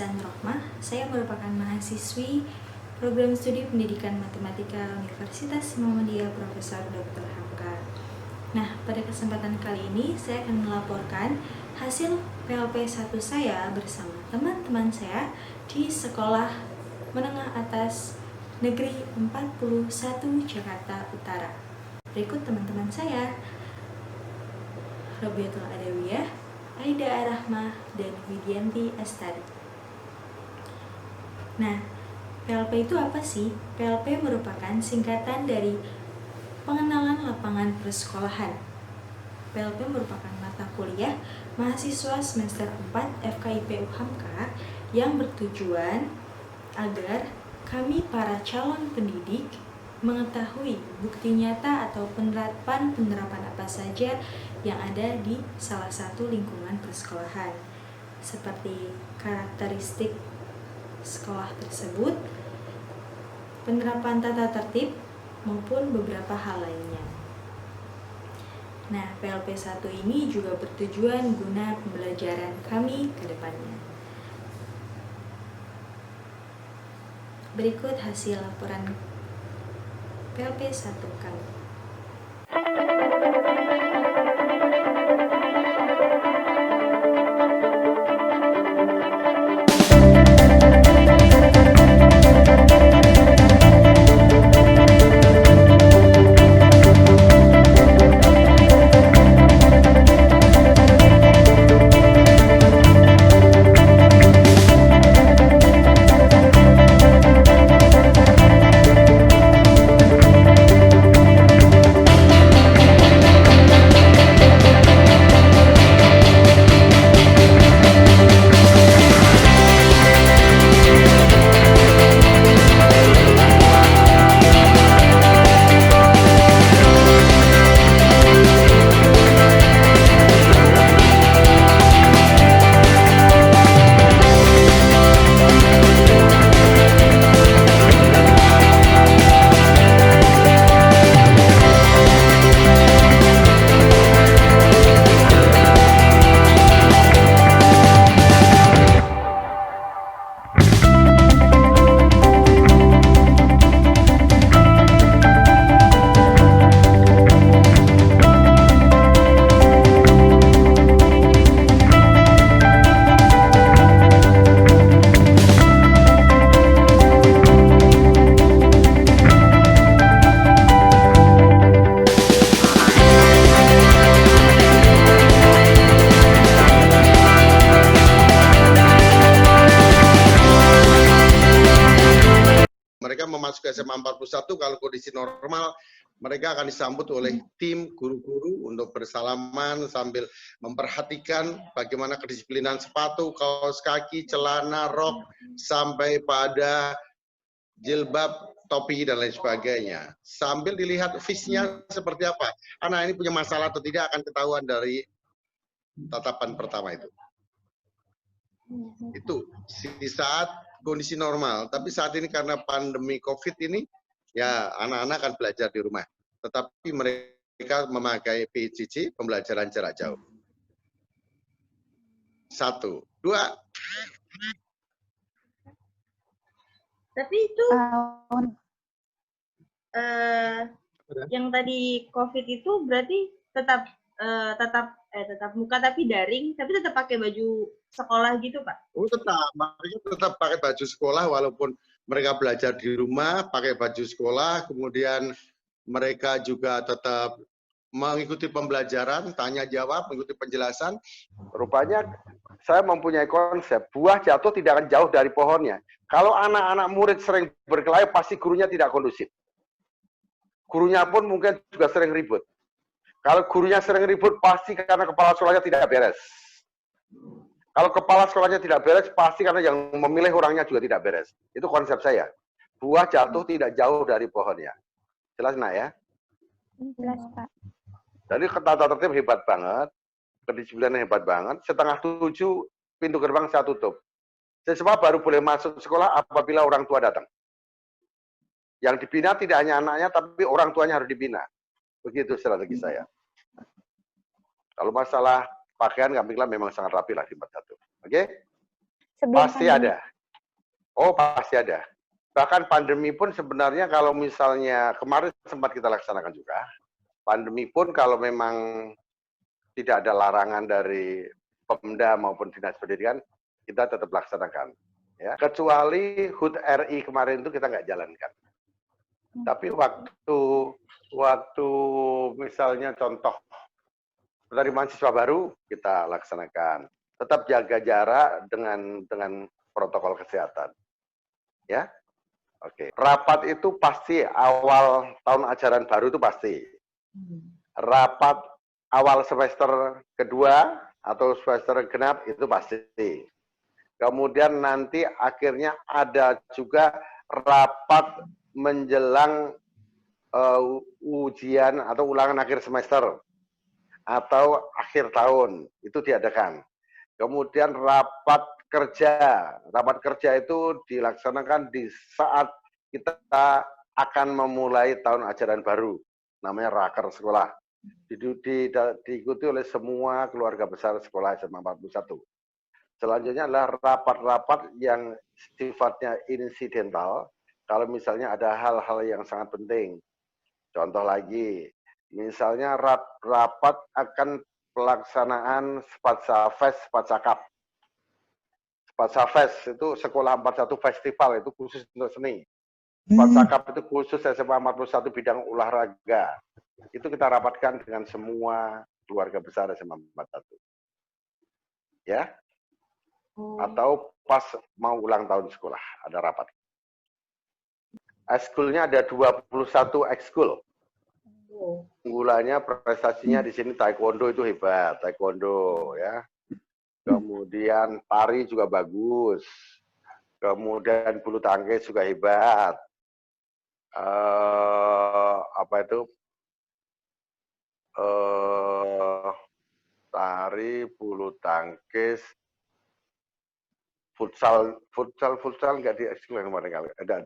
Ihsan Rohmah. Saya merupakan mahasiswi Program Studi Pendidikan Matematika Universitas Muhammadiyah Profesor Dr. Hamka. Nah, pada kesempatan kali ini saya akan melaporkan hasil PLP 1 saya bersama teman-teman saya di Sekolah Menengah Atas Negeri 41 Jakarta Utara. Berikut teman-teman saya: Robiatul Adawiyah, Aida Arahmah, dan Widianti Astari. Nah, PLP itu apa sih? PLP merupakan singkatan dari Pengenalan Lapangan Persekolahan. PLP merupakan mata kuliah mahasiswa semester 4 FKIP UHAMKA yang bertujuan agar kami para calon pendidik mengetahui bukti nyata atau penerapan apa saja yang ada di salah satu lingkungan persekolahan, seperti karakteristik sekolah tersebut, penerapan tata tertib, maupun beberapa hal lainnya. Nah, PLP 1 ini juga bertujuan guna pembelajaran kami ke depannya. Berikut hasil laporan PLP 1 kami. Mereka memasuki SMA 41, kalau kondisi normal, mereka akan disambut oleh tim guru-guru untuk bersalaman sambil memperhatikan bagaimana kedisiplinan sepatu, kaos kaki, celana, rok, sampai pada jilbab, topi, dan lain sebagainya. Sambil dilihat visnya seperti apa. Anak ini punya masalah atau tidak akan ketahuan dari tatapan pertama itu. Itu di saat kondisi normal, tapi saat ini karena pandemi COVID ini, ya anak-anak akan belajar di rumah. Tetapi mereka memakai PJJ, pembelajaran jarak jauh. 1, 2. Tapi itu yang tadi COVID itu berarti tetap muka tapi daring, tapi tetap pakai baju sekolah gitu, Pak? Oh, mereka tetap pakai baju sekolah walaupun mereka belajar di rumah, pakai baju sekolah, kemudian mereka juga tetap mengikuti pembelajaran, tanya jawab, mengikuti penjelasan. Rupanya saya mempunyai konsep, buah jatuh tidak akan jauh dari pohonnya. Kalau anak-anak murid sering berkelahi, pasti gurunya tidak kondusif. Gurunya pun mungkin juga sering ribut. Kalau gurunya sering ribut, pasti karena kepala sekolahnya tidak beres. Kalau kepala sekolahnya tidak beres, pasti karena yang memilih orangnya juga tidak beres. Itu konsep saya. Buah jatuh tidak jauh dari pohonnya. Jelas, Nak, ya? Jelas, Pak. Jadi tata tertib hebat banget, kedisiplinan hebat banget. 6:30 pintu gerbang saya tutup. Siswa baru boleh masuk sekolah apabila orang tua datang. Yang dibina tidak hanya anaknya, tapi orang tuanya harus dibina. Begitu strategi saya. Kalau masalah pakaian kami bilang memang sangat rapi lah di 41. Oke? Sebelum Pasti pandemi. ada. Oh, pasti ada. Bahkan pandemi pun sebenarnya kalau misalnya kemarin sempat kita laksanakan juga, pandemi pun kalau memang tidak ada larangan dari Pemda maupun Dinas Pendidikan, kita tetap laksanakan. Ya. Kecuali HUT RI kemarin itu kita nggak jalankan. Tapi waktu misalnya contoh penerimaan siswa baru kita laksanakan. Tetap jaga jarak dengan protokol kesehatan. Ya. Oke. Rapat itu pasti awal tahun ajaran baru itu pasti. Rapat awal semester kedua atau semester genap itu pasti. Kemudian nanti akhirnya ada juga rapat menjelang ujian atau ulangan akhir semester atau akhir tahun itu diadakan. Kemudian rapat kerja itu dilaksanakan di saat kita akan memulai tahun ajaran baru, namanya raker sekolah. Diikuti oleh semua keluarga besar sekolah SMA 41. Selanjutnya adalah rapat-rapat yang sifatnya insidental, kalau misalnya ada hal-hal yang sangat penting. Contoh lagi, misalnya rapat akan pelaksanaan Spatsafest, Spatsakap. Spatsafest itu sekolah 41 festival, itu khusus untuk seni. Spatsakap itu khusus SMA 41 bidang olahraga. Itu kita rapatkan dengan semua keluarga besar SMA 41. Ya. Atau pas mau ulang tahun sekolah, ada rapat. Ekskulnya ada 21 ekskul. Unggulannya prestasinya di sini taekwondo itu hebat, taekwondo ya. Kemudian tari juga bagus. Kemudian bulu tangkis juga hebat. Apa itu? Tari, bulu tangkis, futsal nggak diekskulkan kemarin kali. Ada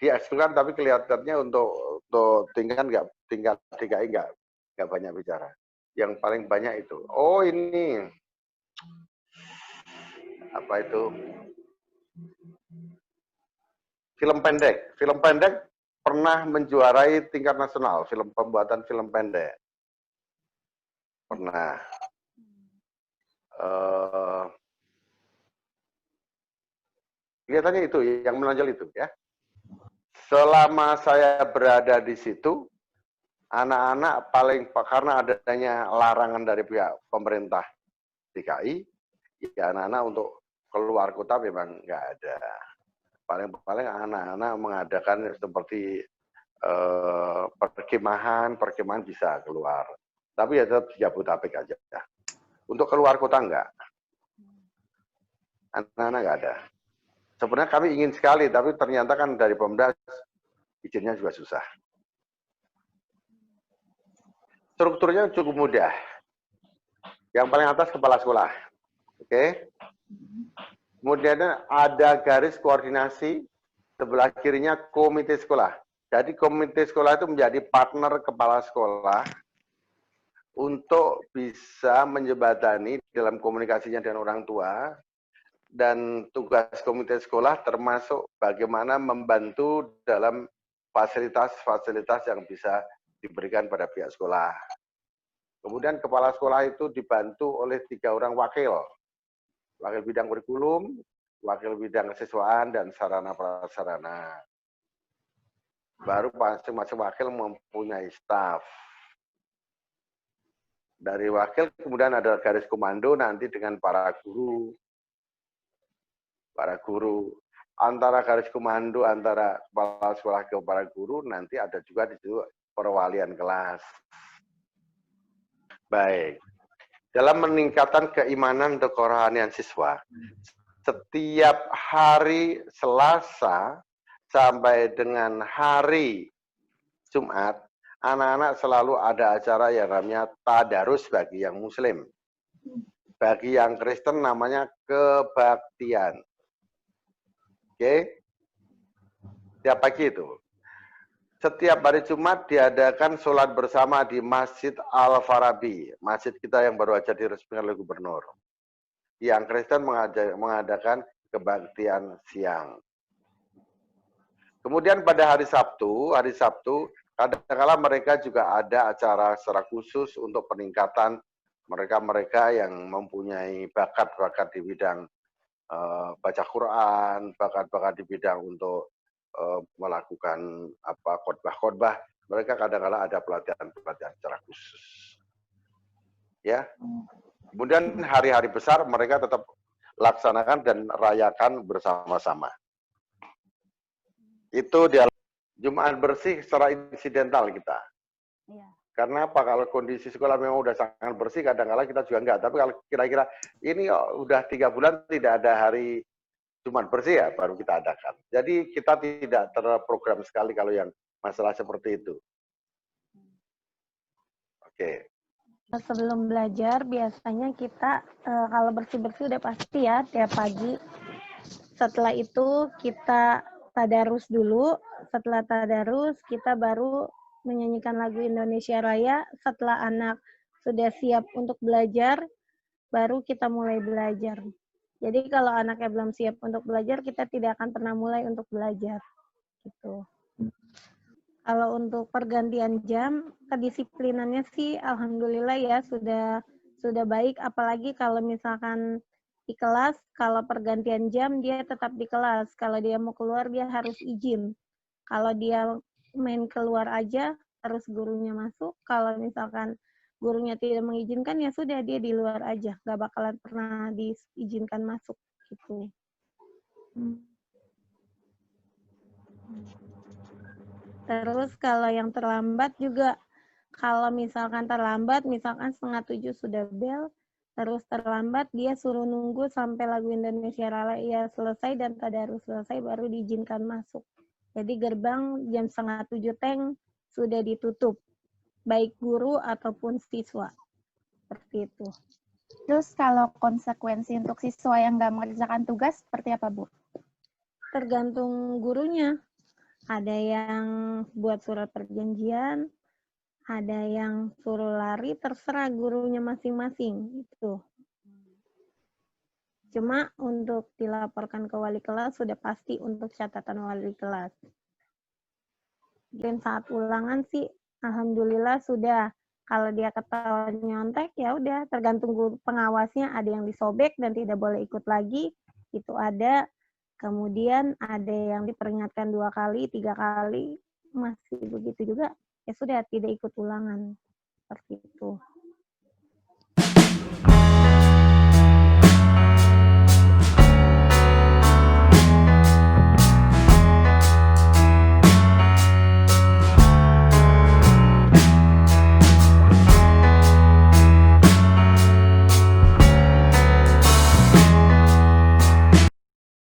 diekskulkan tapi kelihatannya untuk tingkat DKI nggak banyak bicara. Yang paling banyak itu. Oh ini apa itu? Film pendek. Film pendek pernah menjuarai tingkat nasional. Pembuatan film pendek. Pernah. Kelihatannya itu yang menonjol itu ya. Selama saya berada di situ, anak-anak karena adanya larangan dari pihak pemerintah DKI, ya anak-anak untuk keluar kota memang nggak ada. Paling anak-anak mengadakan seperti perkemahan bisa keluar. Tapi ya tetap Jabodetabek aja. Untuk keluar kota enggak. Anak-anak nggak ada. Sebenarnya kami ingin sekali, tapi ternyata kan dari Pemda izinnya juga susah. Strukturnya cukup mudah. Yang paling atas kepala sekolah. Oke. Kemudian ada garis koordinasi, sebelah kirinya komite sekolah. Jadi komite sekolah itu menjadi partner kepala sekolah untuk bisa menjembatani dalam komunikasinya dengan orang tua. Dan tugas komite sekolah termasuk bagaimana membantu dalam fasilitas-fasilitas yang bisa diberikan pada pihak sekolah. Kemudian kepala sekolah itu dibantu oleh 3 orang wakil. Wakil bidang kurikulum, wakil bidang kesiswaan, dan sarana prasarana. Baru masing-masing wakil mempunyai staf. Dari wakil kemudian ada garis komando nanti dengan para guru. Antara garis komando antara kepala sekolah ke para guru nanti ada juga di situ perwalian kelas. Baik. Dalam meningkatkan keimanan dan kerohanian siswa, setiap hari Selasa sampai dengan hari Jumat, anak-anak selalu ada acara yang namanya tadarus bagi yang Muslim. Bagi yang Kristen namanya kebaktian. Oke, tiap pagi itu. Setiap hari Jumat diadakan sholat bersama di Masjid Al-Farabi, masjid kita yang baru aja diresmikan oleh gubernur. Yang Kristen mengadakan kebaktian siang. Kemudian pada hari Sabtu kadang-kala mereka juga ada acara secara khusus untuk peningkatan mereka-mereka yang mempunyai bakat-bakat di bidang baca Quran, bakat-bakat di bidang untuk melakukan khotbah-khotbah. Mereka kadang-kala ada pelatihan-pelatihan secara khusus. Ya. Kemudian hari-hari besar mereka tetap laksanakan dan rayakan bersama-sama. Itu dia Jumat bersih secara insidental kita. Iya. Karena apa? Kalau kondisi sekolah memang udah sangat bersih, kadang-kala kita juga enggak. Tapi kalau kira-kira ini udah 3 bulan tidak ada hari Jumat bersih ya, baru kita adakan. Jadi kita tidak terprogram sekali kalau yang masalah seperti itu. Oke. Sebelum belajar biasanya kita kalau bersih-bersih udah pasti ya tiap pagi. Setelah itu kita tadarus dulu. Setelah tadarus kita baru menyanyikan lagu Indonesia Raya. Setelah anak sudah siap untuk belajar, baru kita mulai belajar. Jadi kalau anaknya belum siap untuk belajar, kita tidak akan pernah mulai untuk belajar. Gitu. Kalau untuk pergantian jam, kedisiplinannya sih alhamdulillah ya sudah baik. Apalagi kalau misalkan di kelas, kalau pergantian jam dia tetap di kelas. Kalau dia mau keluar dia harus izin. Kalau dia main keluar aja, terus gurunya masuk. Kalau misalkan gurunya tidak mengizinkan, ya sudah dia di luar aja. Gak bakalan pernah diizinkan masuk gitu. Terus kalau yang terlambat juga, kalau misalkan terlambat, misalkan 6:30 sudah bel, terus terlambat, dia suruh nunggu sampai lagu Indonesia Raya selesai dan tadarus selesai, baru diizinkan masuk. Jadi gerbang jam 6:30 teng sudah ditutup, baik guru ataupun siswa. Seperti itu. Terus kalau konsekuensi untuk siswa yang nggak mengerjakan tugas, seperti apa, Bu? Tergantung gurunya. Ada yang buat surat perjanjian, ada yang suruh lari, terserah gurunya masing-masing. Itu. Cuma untuk dilaporkan ke wali kelas sudah pasti untuk catatan wali kelas. Dan saat ulangan sih, alhamdulillah sudah. Kalau dia ketahuan nyontek, ya udah tergantung guru pengawasnya. Ada yang disobek dan tidak boleh ikut lagi, itu ada. Kemudian ada yang diperingatkan 2 kali, 3 kali, masih begitu juga, ya sudah tidak ikut ulangan.